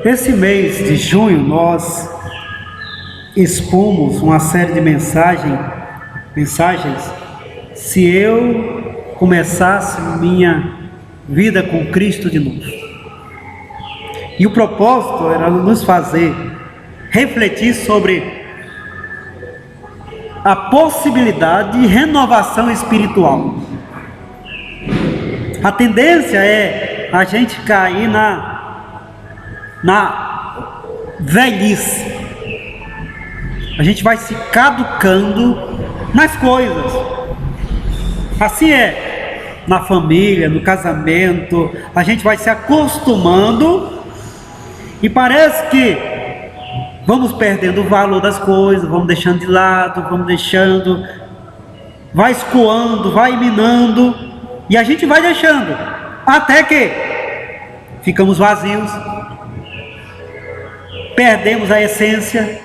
Esse mês de junho nós expomos uma série de mensagens. Se eu começasse minha vida com Cristo de novo. E o propósito era nos fazer refletir sobre a possibilidade de renovação espiritual. A tendência é a gente cair na velhice. A gente vai se caducando nas coisas. Assim é na família, no casamento. A gente vai se acostumando e parece que vamos perdendo o valor das coisas, vamos deixando de lado, vai escoando, vai minando, e a gente vai deixando, até que ficamos vazios, perdemos a essência.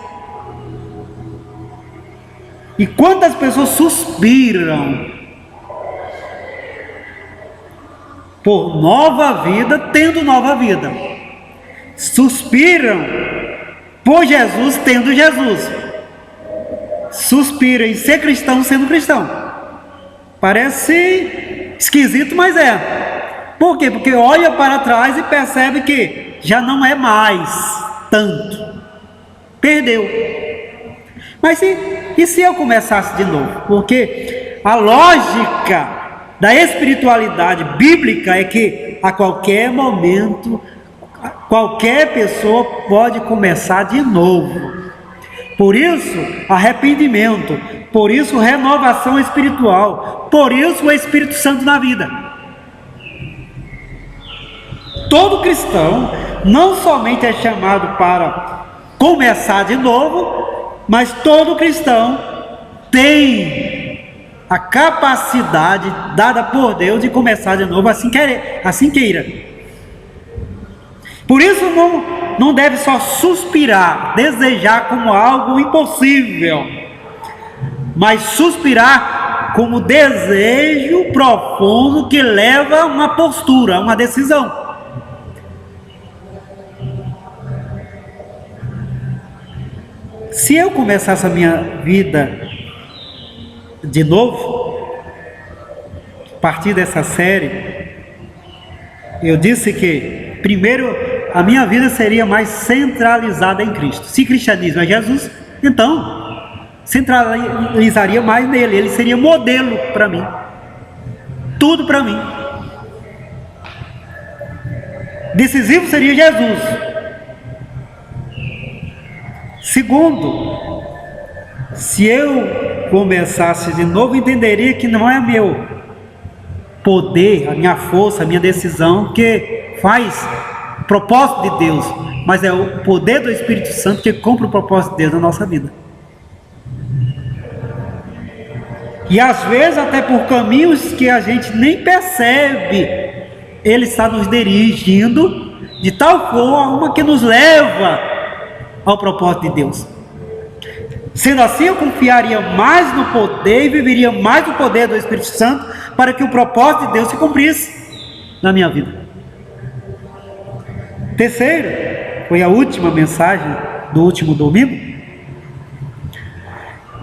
E quantas pessoas suspiram por nova vida, tendo nova vida, suspiram por Jesus, tendo Jesus, suspira em ser cristão, sendo cristão. Parece esquisito, mas é. Por quê? Porque olha para trás e percebe que já não é mais tanto, perdeu. Mas e se eu começasse de novo? Porque a lógica da espiritualidade bíblica é que a qualquer momento qualquer pessoa pode começar de novo. Por isso, arrependimento. Por isso, renovação espiritual. Por isso, o Espírito Santo na vida. Todo cristão não somente é chamado para começar de novo, mas todo cristão tem a capacidade dada por Deus de começar de novo, assim queira. Por isso não deve só suspirar, desejar como algo impossível, mas suspirar como desejo profundo que leva a uma postura, a uma decisão. Se eu começasse a minha vida de novo, a partir dessa série, eu disse que primeiro a minha vida seria mais centralizada em Cristo. Se cristianismo é Jesus, então centralizaria mais nele. Ele seria modelo para mim, tudo para mim. Decisivo seria Jesus. Segundo, se eu começasse de novo, entenderia que não é meu poder, a minha força, a minha decisão que faz o propósito de Deus, mas é o poder do Espírito Santo que cumpre o propósito de Deus na nossa vida. E às vezes até por caminhos que a gente nem percebe, Ele está nos dirigindo de tal forma que nos leva ao propósito de Deus. Sendo assim, eu confiaria mais no poder e viveria mais no poder do Espírito Santo para que o propósito de Deus se cumprisse na minha vida. Terceiro, foi a última mensagem do último domingo.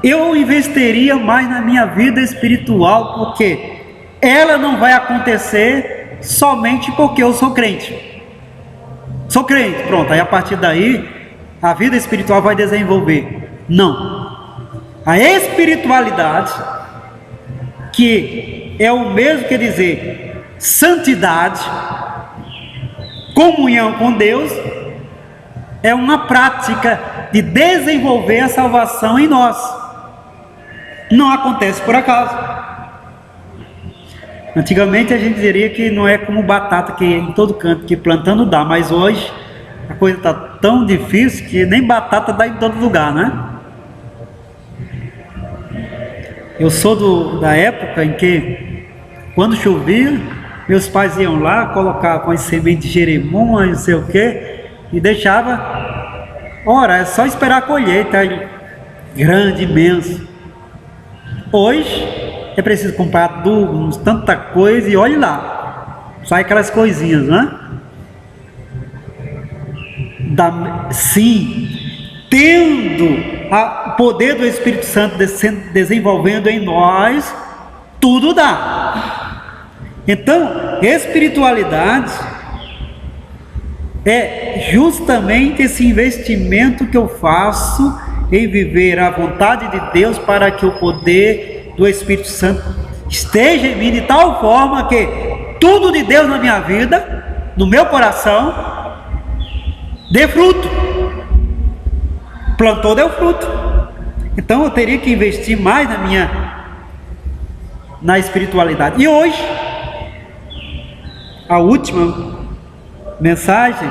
Eu investiria mais na minha vida espiritual, porque ela não vai acontecer somente porque eu sou crente. Sou crente, pronto, aí a partir daí a vida espiritual vai desenvolver. Não. A espiritualidade, que é o mesmo que dizer santidade, comunhão com Deus, é uma prática de desenvolver a salvação em nós. Não acontece por acaso. Antigamente a gente diria que não é como batata que em todo canto, que plantando dá, mas hoje a coisa está tão difícil que nem batata dá em todo lugar, né? Eu sou da época em que, quando chovia, meus pais iam lá, colocavam as sementes de jerimum, não sei o que, e deixava. Ora, é só esperar a colheita grande, imenso. Hoje é preciso comprar adubos, tanta coisa, e olhe lá, sai aquelas coisinhas, né? sim, tendo o poder do Espírito Santo desenvolvendo em nós, tudo dá. Então, espiritualidade é justamente esse investimento que eu faço em viver a vontade de Deus, para que o poder do Espírito Santo esteja em mim de tal forma que tudo de Deus na minha vida, no meu coração, dê fruto. Plantou, deu fruto. Então eu teria que investir mais na espiritualidade. E hoje, a última mensagem: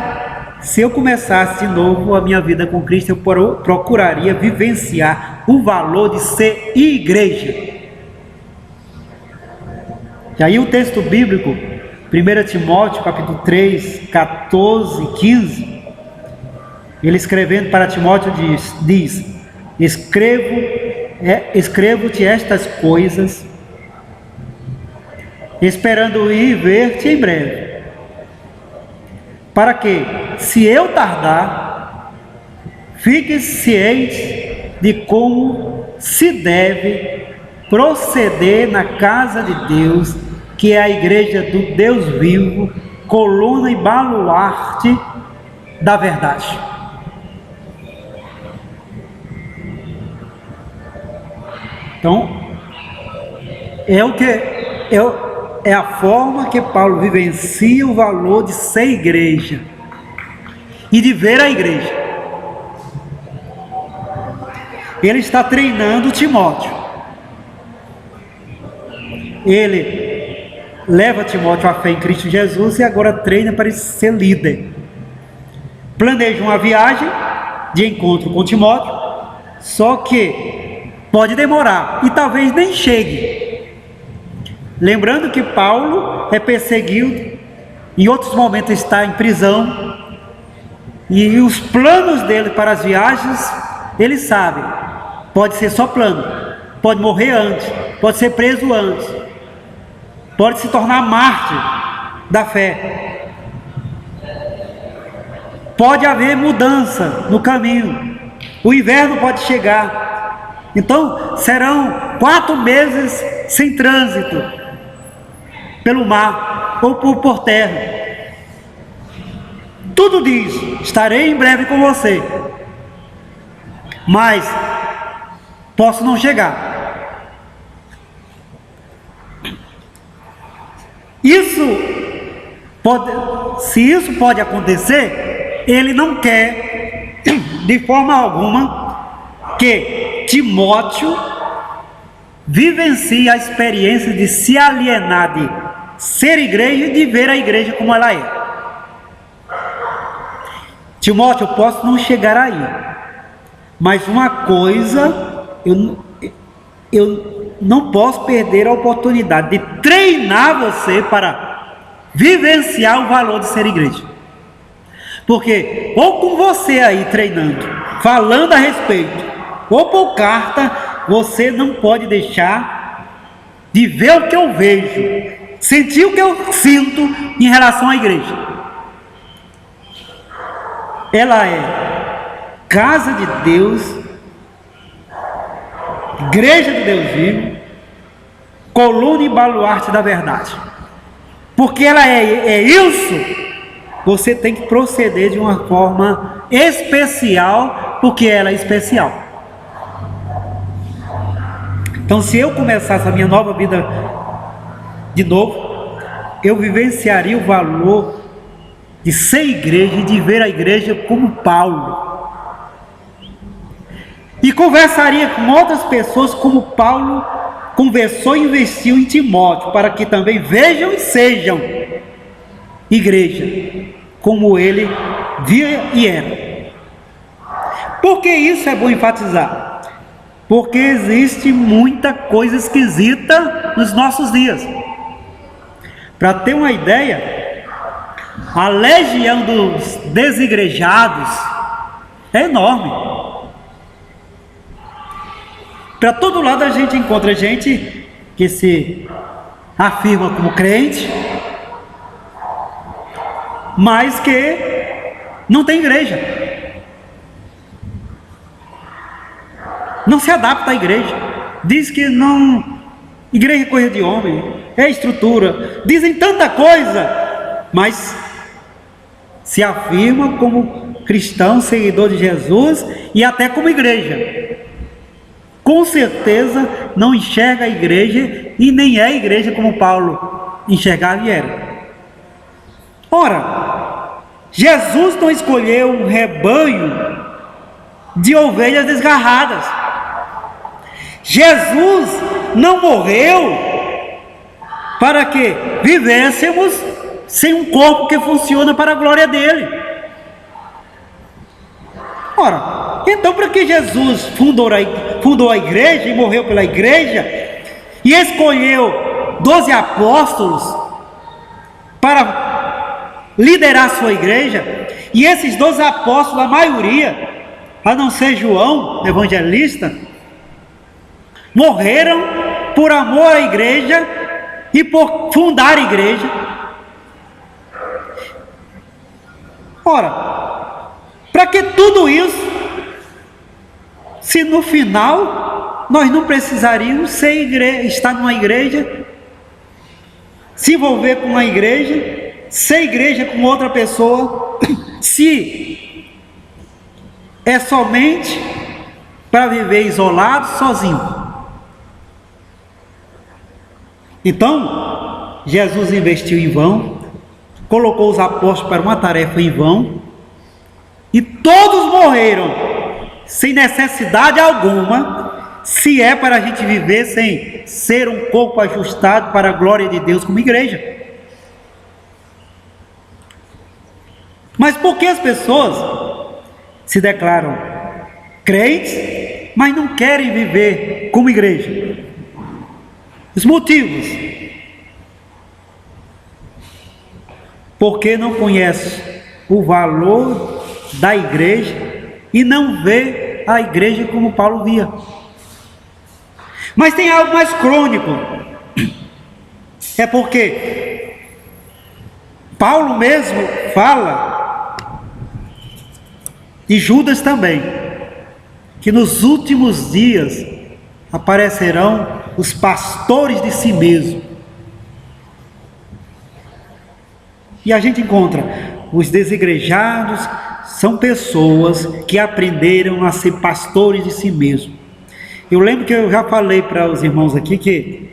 se eu começasse de novo a minha vida com Cristo, eu procuraria vivenciar o valor de ser igreja. E aí o texto bíblico, 1 Timóteo capítulo 3, 14 e 15, ele escrevendo para Timóteo diz: escrevo-te estas coisas, esperando ir ver-te em breve, para que, se eu tardar, fiques ciente de como se deve proceder na casa de Deus, que é a igreja do Deus vivo, coluna e baluarte da verdade. Então, é a forma que Paulo vivencia o valor de ser igreja e de ver a igreja. Ele está treinando Timóteo. Ele leva Timóteo à fé em Cristo Jesus e agora treina para ser líder. Planeja uma viagem de encontro com Timóteo, só que pode demorar e talvez nem chegue. Lembrando que Paulo é perseguido, em outros momentos está em prisão, e os planos dele para as viagens, ele sabe, pode ser só plano, pode morrer antes, pode ser preso antes, pode se tornar mártir da fé, pode haver mudança no caminho, o inverno pode chegar, então serão 4 meses sem trânsito pelo mar ou por terra. Tudo diz: estarei em breve com você, mas posso não chegar. Se isso pode acontecer, ele não quer de forma alguma que Timóteo vivencie a experiência de se alienar de ser igreja e de ver a igreja como ela é. Timóteo, eu posso não chegar aí, mas uma coisa, eu não posso perder a oportunidade de treinar você para vivenciar o valor de ser igreja. Porque ou com você aí treinando, falando a respeito, ou por carta, você não pode deixar de ver o que eu vejo, sentir o que eu sinto em relação à igreja. Ela é casa de Deus, igreja de Deus vivo, coluna e baluarte da verdade. Porque ela é isso, você tem que proceder de uma forma especial, porque ela é especial. Então, se eu começasse a minha nova vida de novo, eu vivenciaria o valor de ser igreja e de ver a igreja como Paulo. E conversaria com outras pessoas como Paulo conversou e investiu em Timóteo, para que também vejam e sejam igreja, como ele via e era. Por que isso é bom enfatizar? Porque existe muita coisa esquisita nos nossos dias. Para ter uma ideia, a legião dos desigrejados é enorme. Para todo lado a gente encontra gente que se afirma como crente, mas que não tem igreja. Não se adapta à igreja. Diz que não, igreja é coisa de homem, é estrutura. Dizem tanta coisa, mas se afirma como cristão, seguidor de Jesus e até como igreja. Com certeza não enxerga a igreja e nem é a igreja como Paulo enxergava e era. Ora, Jesus não escolheu um rebanho de ovelhas desgarradas. Jesus não morreu para que vivêssemos sem um corpo que funciona para a glória dele. Ora, então para que Jesus fundou a igreja e morreu pela igreja e escolheu 12 apóstolos para liderar sua igreja, e esses 12 apóstolos, a maioria, a não ser João, evangelista, morreram por amor à igreja e por fundar a igreja. Ora, para que tudo isso, se no final nós não precisaríamos estar numa igreja, se envolver com uma igreja, ser igreja com outra pessoa, se é somente para viver isolado, sozinho. Então, Jesus investiu em vão, colocou os apóstolos para uma tarefa em vão, e todos morreram sem necessidade alguma, se é para a gente viver sem ser um corpo ajustado para a glória de Deus como igreja. Mas por que as pessoas se declaram crentes, mas não querem viver como igreja? Os motivos: porque não conhece o valor da igreja e não vê a igreja como Paulo via. Mas tem algo mais crônico, é porque Paulo mesmo fala, e Judas também, que nos últimos dias aparecerão os pastores de si mesmo. E a gente encontra os desigrejados, são pessoas que aprenderam a ser pastores de si mesmo. Eu lembro que eu já falei para os irmãos aqui que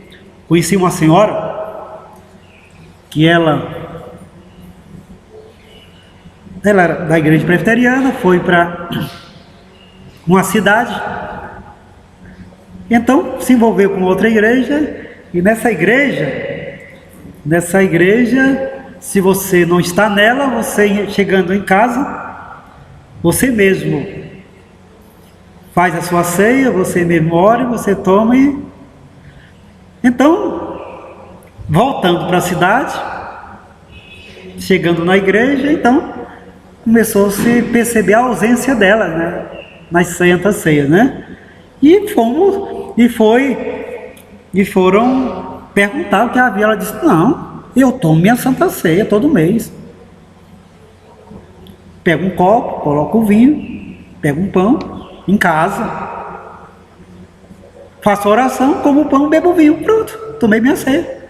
conheci uma senhora que ela era da igreja presbiteriana, foi para uma cidade, então se envolveu com outra igreja, e nessa igreja, se você não está nela, você chegando em casa, você mesmo faz a sua ceia, você mesmo ora, você toma e... Então, voltando para a cidade, chegando na igreja, então começou a se perceber a ausência dela, né, nas santas ceias, né? E foram perguntar o que havia. Ela disse: não, eu tomo minha santa ceia todo mês. Pego um copo, coloco o vinho, pego um pão em casa, faço oração, como o pão, bebo o vinho, pronto, tomei minha ceia.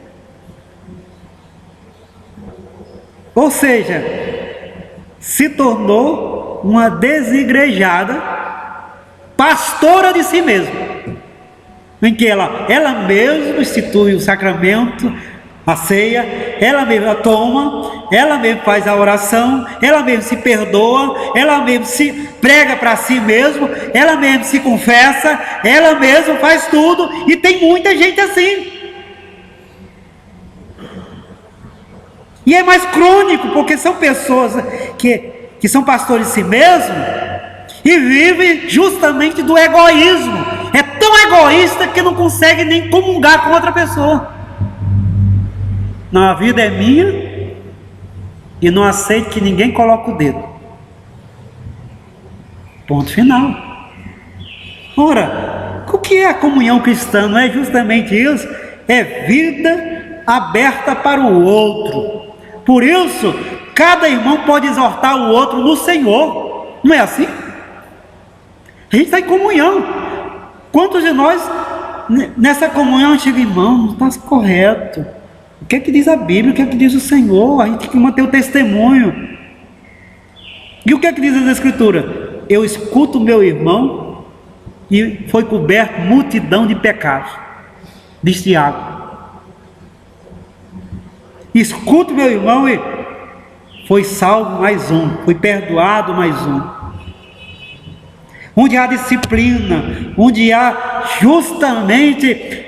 Ou seja, se tornou uma desigrejada, pastora de si mesma, em que ela mesma institui o sacramento, a ceia, ela mesma toma, ela mesma faz a oração, ela mesma se perdoa, ela mesma se prega para si mesma, ela mesma se confessa, ela mesma faz tudo, e tem muita gente assim. E é mais crônico, porque são pessoas que são pastores de si mesmos e vivem justamente do egoísmo. É tão egoísta que não consegue nem comungar com outra pessoa. Não, a vida é minha e não aceito que ninguém coloque o dedo. Ponto final. Ora, o que é a comunhão cristã? Não é justamente isso? É vida aberta para o outro. Por isso, cada irmão pode exortar o outro no Senhor. Não é assim? A gente está em comunhão. Quantos de nós, nessa comunhão, chega, irmão, não está correto. O que é que diz a Bíblia? O que é que diz o Senhor? A gente tem que manter o testemunho. E o que é que diz as Escrituras? Eu escuto o meu irmão e foi coberto multidão de pecados. Diz Tiago. Escuto meu irmão e foi salvo mais um, foi perdoado mais um. Onde há disciplina, onde há justamente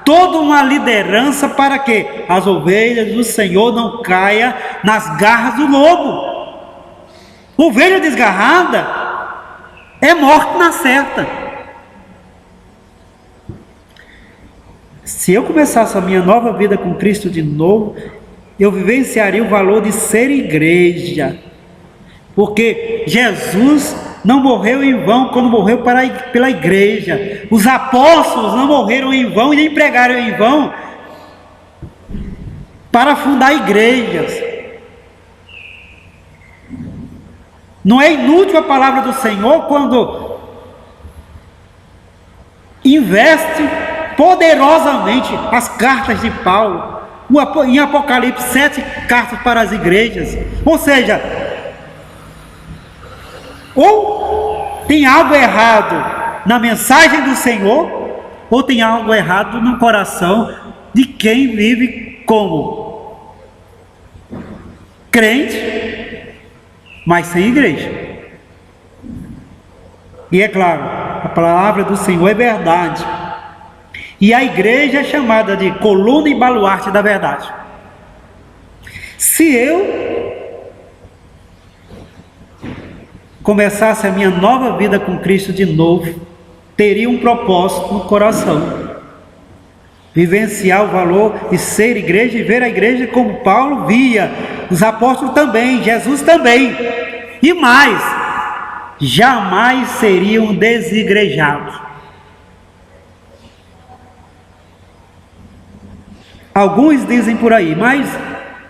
toda uma liderança para que as ovelhas do Senhor não caiam nas garras do lobo. Ovelha desgarrada é morte na certa. Se eu começasse a minha nova vida com Cristo de novo, eu vivenciaria o valor de ser igreja. Porque Jesus não morreu em vão quando morreu pela igreja. Os apóstolos não morreram em vão e nem pregaram em vão para fundar igrejas. Não é inútil a palavra do Senhor quando investe poderosamente as cartas de Paulo. Em Apocalipse, 7 cartas para as igrejas. Ou seja, ou tem algo errado na mensagem do Senhor, ou tem algo errado no coração de quem vive como crente, mas sem igreja. E é claro, a palavra do Senhor é verdade. E a igreja é chamada de coluna e baluarte da verdade. Se eu começasse a minha nova vida com Cristo de novo, teria um propósito no coração. Vivenciar o valor de ser igreja e ver a igreja como Paulo via, os apóstolos também, Jesus também. E mais, jamais seriam desigrejados. Alguns dizem por aí, mas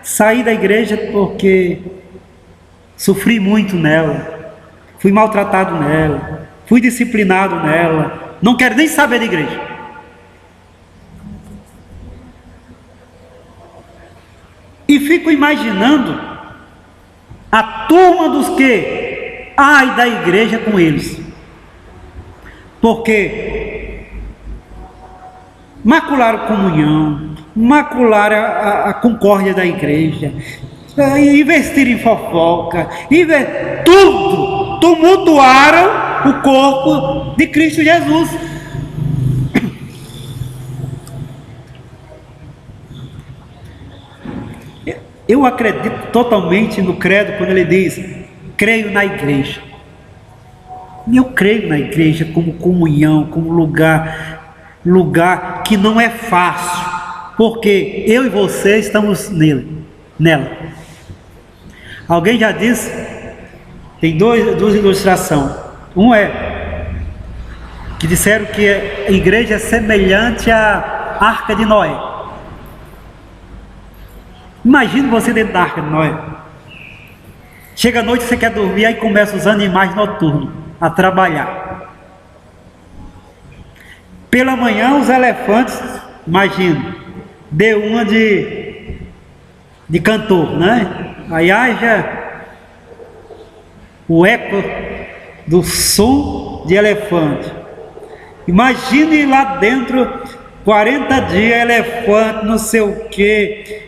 saí da igreja porque sofri muito nela, fui maltratado nela, fui disciplinado nela, não quero nem saber da igreja. E fico imaginando a turma dos que, ai da igreja com eles, porque macularam comunhão, macularam a concórdia da igreja, investir em fofoca, tudo, tumultuaram o corpo de Cristo Jesus. Eu acredito totalmente no credo quando ele diz, creio na igreja. Eu creio na igreja como comunhão, como lugar que não é fácil, porque eu e você estamos nela. Alguém já disse, tem duas ilustrações. Um é que disseram que a igreja é semelhante à Arca de Noé. Imagine você dentro da Arca de Noé. Chega a noite, você quer dormir, aí começam os animais noturnos a trabalhar. Pela manhã os elefantes, imagina, deu uma de cantor, né? Aí haja o eco do som de elefante. Imagine lá dentro 40 dias, elefante, não sei o que,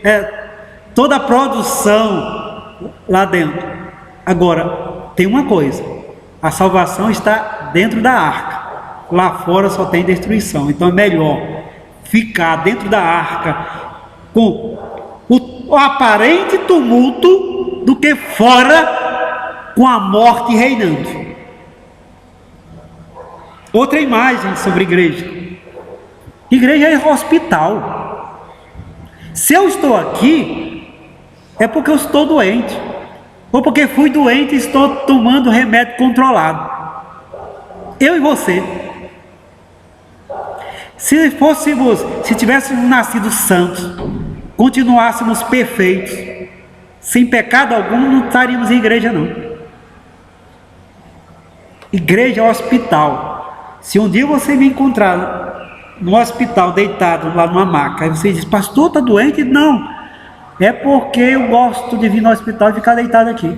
toda a produção lá dentro. Agora, tem uma coisa, a salvação está dentro da arca. Lá fora só tem destruição. Então é melhor ficar dentro da arca com o aparente tumulto do que fora com a morte reinando. Outra imagem sobre igreja. Igreja é hospital. Se eu estou aqui, é porque eu estou doente, ou porque fui doente e estou tomando remédio controlado. Eu e você. Se tivéssemos nascido santos, continuássemos perfeitos, sem pecado algum, não estaríamos em igreja, não. Igreja é hospital. Se um dia você me encontrar no hospital, deitado lá numa maca, aí você diz, pastor, está doente? Não, é porque eu gosto de vir no hospital e ficar deitado aqui.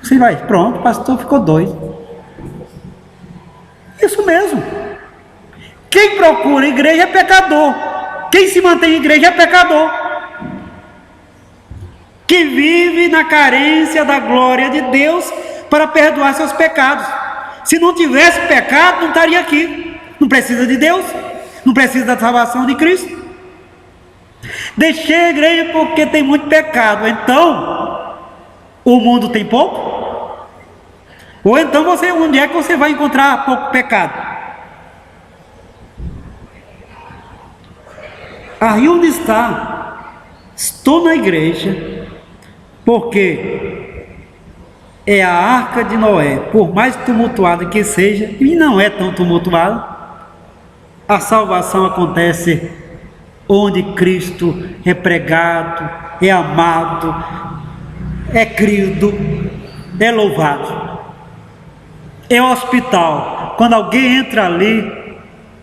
Você vai, pronto, o pastor ficou doido. Isso mesmo. Quem procura igreja é pecador. Quem se mantém em igreja é pecador, que vive na carência da glória de Deus para perdoar seus pecados. Se não tivesse pecado, não estaria aqui. Não precisa de Deus, não precisa da salvação de Cristo. Deixei a igreja porque tem muito pecado. Então, o mundo tem pouco? Ou então onde é que você vai encontrar pouco pecado? Aí onde está? Estou na igreja, porque é a arca de Noé, por mais tumultuada que seja, e não é tão tumultuada, a salvação acontece onde Cristo é pregado, é amado, é crido, é louvado. É hospital. Quando alguém entra ali,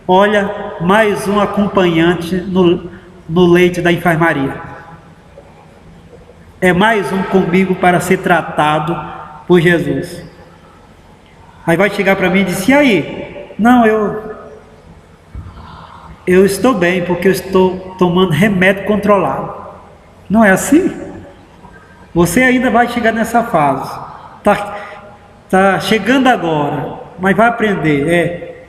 olha, mais um acompanhante no leite da enfermaria. É mais um comigo para ser tratado por Jesus. Aí vai chegar para mim e dizer, e aí? Não, eu estou bem, porque eu estou tomando remédio controlado. Não é assim? Você ainda vai chegar nessa fase. Tá chegando agora, mas vai aprender.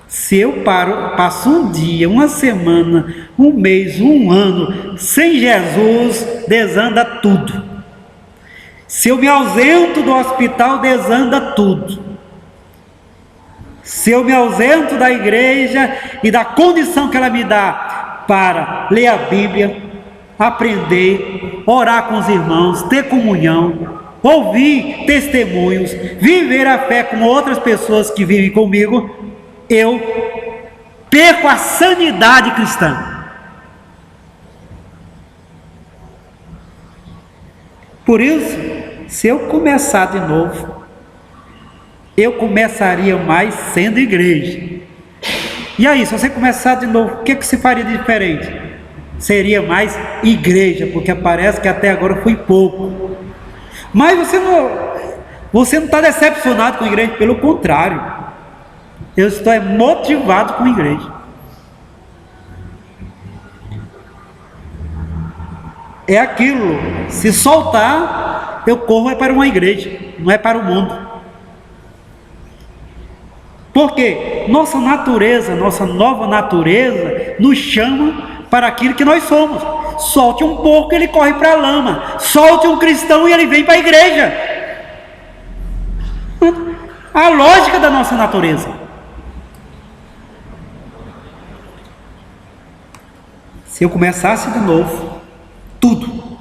Se eu passo um dia, uma semana, um mês, um ano sem Jesus, desanda tudo. Se eu me ausento do hospital, desanda tudo. Se eu me ausento da igreja e da condição que ela me dá para ler a Bíblia, aprender, orar com os irmãos, ter comunhão, ouvir testemunhos, viver a fé com outras pessoas que vivem comigo, eu perco a sanidade cristã. Por isso, se eu começar de novo, eu começaria mais sendo igreja. E aí, se você começar de novo, o que você faria de diferente? Seria mais igreja, porque parece que até agora foi pouco. Mas você não está decepcionado com a igreja, pelo contrário. Eu estou motivado com a igreja. É aquilo, se soltar, eu corro para uma igreja, não é para o mundo. Porque nossa natureza, nossa nova natureza, nos chama para aquilo que nós somos. Solte um porco, ele corre para a lama. Solte um cristão e ele vem para a igreja. A lógica da nossa natureza. Se eu começasse de novo, tudo,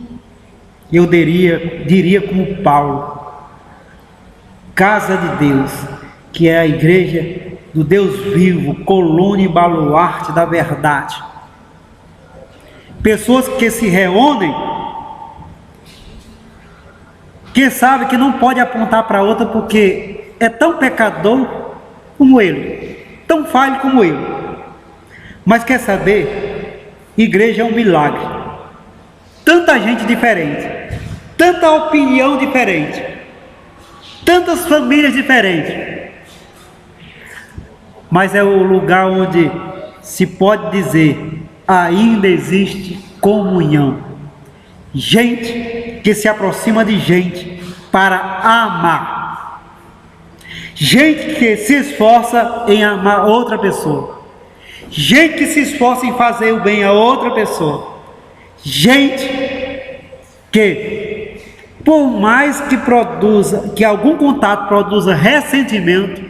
eu diria como Paulo, casa de Deus, que é a igreja do Deus vivo, coluna e baluarte da verdade. Pessoas que se reúnem, que sabe que não pode apontar para outra porque é tão pecador como ele, tão falho como ele. Mas quer saber? Igreja é um milagre. Tanta gente diferente, tanta opinião diferente, tantas famílias diferentes, mas é o lugar onde se pode dizer ainda existe comunhão. Gente que se aproxima de gente para amar, gente que se esforça em amar outra pessoa, gente que se esforça em fazer o bem a outra pessoa, gente que, por mais que algum contato produza ressentimento,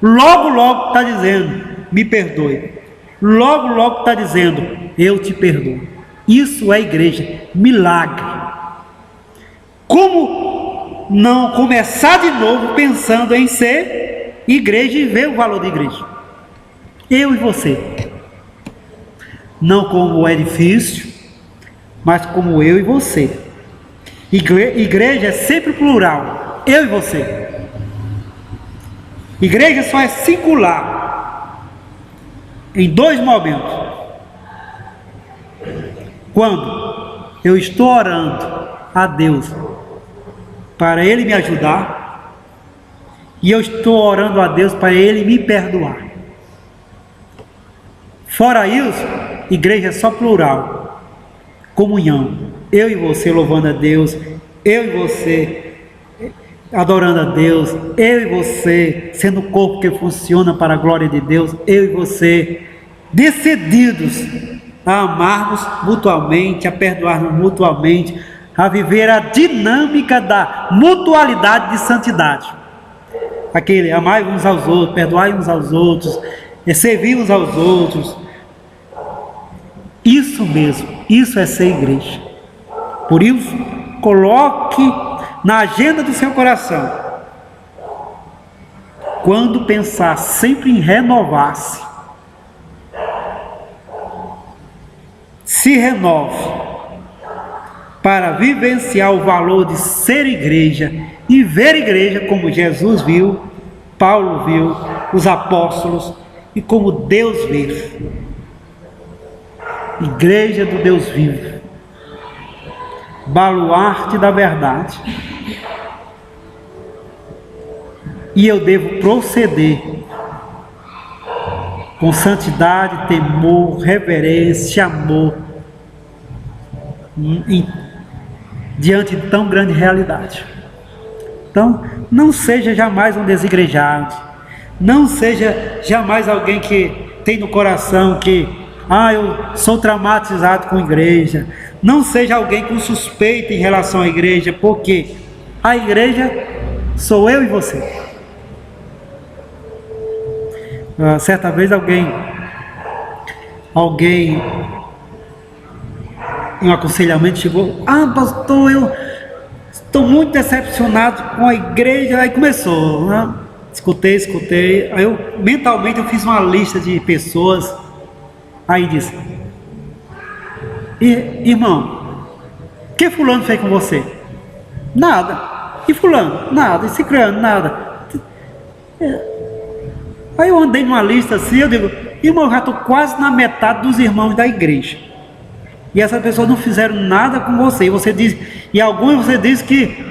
logo está dizendo, me perdoe. Logo está dizendo, eu te perdoo. Isso é igreja, milagre. Como não começar de novo pensando em ser igreja e ver o valor da igreja? Eu e você. Não como edifício, mas como eu e você. Igreja é sempre plural, eu e você. Igreja só é singular em dois momentos. Quando eu estou orando a Deus para Ele me ajudar, e eu estou orando a Deus para Ele me perdoar. Fora isso, igreja é só plural, comunhão, eu e você louvando a Deus, eu e você adorando a Deus, eu e você sendo o corpo que funciona para a glória de Deus, eu e você decididos a amarmos mutuamente, a perdoarmos mutuamente, a viver a dinâmica da mutualidade de santidade. Aquele amai uns aos outros, perdoai uns aos outros, servir uns aos outros. Isso mesmo, isso é ser igreja. Por isso, coloque na agenda do seu coração, quando pensar sempre em renovar-se, se renove para vivenciar o valor de ser igreja e ver igreja como Jesus viu, Paulo viu, os apóstolos e como Deus vê. Igreja do Deus vivo, baluarte da verdade. E eu devo proceder com santidade, temor, reverência, amor, diante de tão grande realidade. Então, não seja jamais um desigrejado, não seja jamais alguém que tem no coração que eu sou traumatizado com a igreja. Não seja alguém com suspeita em relação à igreja, porque a igreja sou eu e você. Certa vez alguém em um aconselhamento chegou: pastor, eu estou muito decepcionado com a igreja. Aí começou, né? Escutei. Aí mentalmente eu fiz uma lista de pessoas. Aí disse: irmão, o que fulano fez com você? Nada. E fulano? Nada. E ciclano? Nada. Aí eu andei numa lista assim, eu digo: irmão, eu já estou quase na metade dos irmãos da igreja, e essas pessoas não fizeram nada com você, e alguns você diz que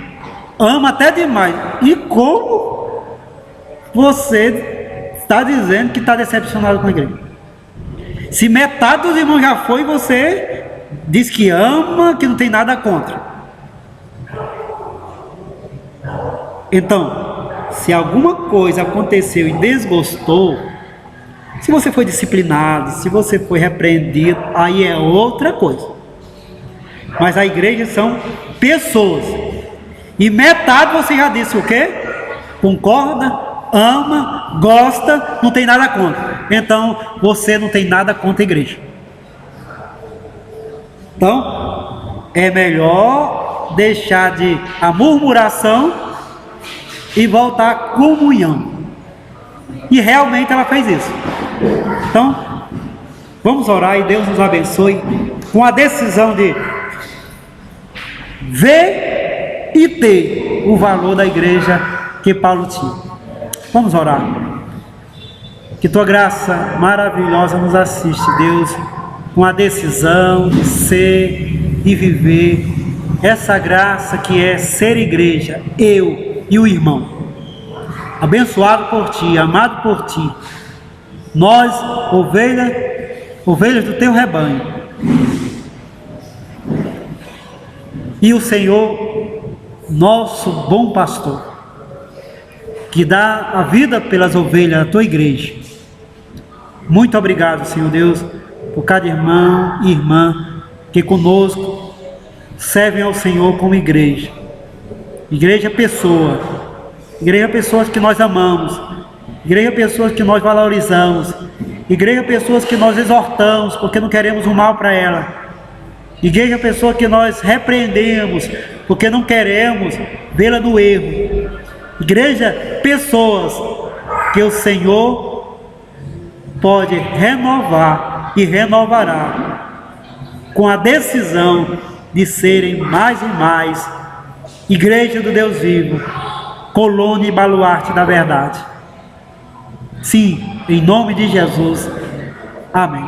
ama até demais. E como você está dizendo que está decepcionado com a igreja? Se metade dos irmãos já foi, você diz que ama, que não tem nada contra. Então, se alguma coisa aconteceu e desgostou, se você foi disciplinado, se você foi repreendido, aí é outra coisa. Mas a igreja são pessoas, e metade você já disse o quê? Concorda, ama, gosta, não tem nada contra. Então você não tem nada contra a igreja. Então é melhor deixar de a murmuração e voltar à comunhão. E realmente ela fez isso. Então vamos orar e Deus nos abençoe com a decisão de ver e ter o valor da igreja que Paulo tinha. Vamos orar. Que tua graça maravilhosa nos assiste, Deus, com a decisão de ser e viver essa graça que é ser igreja, eu e o irmão, abençoado por ti, amado por ti, nós, ovelhas do teu rebanho, e o Senhor, nosso bom pastor, que dá a vida pelas ovelhas da tua igreja. Muito obrigado, Senhor Deus, por cada irmão e irmã que conosco servem ao Senhor como igreja. Igreja pessoas que nós amamos, igreja pessoas que nós valorizamos, igreja pessoas que nós exortamos porque não queremos o mal para ela, igreja pessoas que nós repreendemos porque não queremos vê-la no erro, igreja pessoas que o Senhor pode renovar e renovará com a decisão de serem mais e mais Igreja do Deus vivo, colônia e baluarte da verdade. Sim, em nome de Jesus. Amém.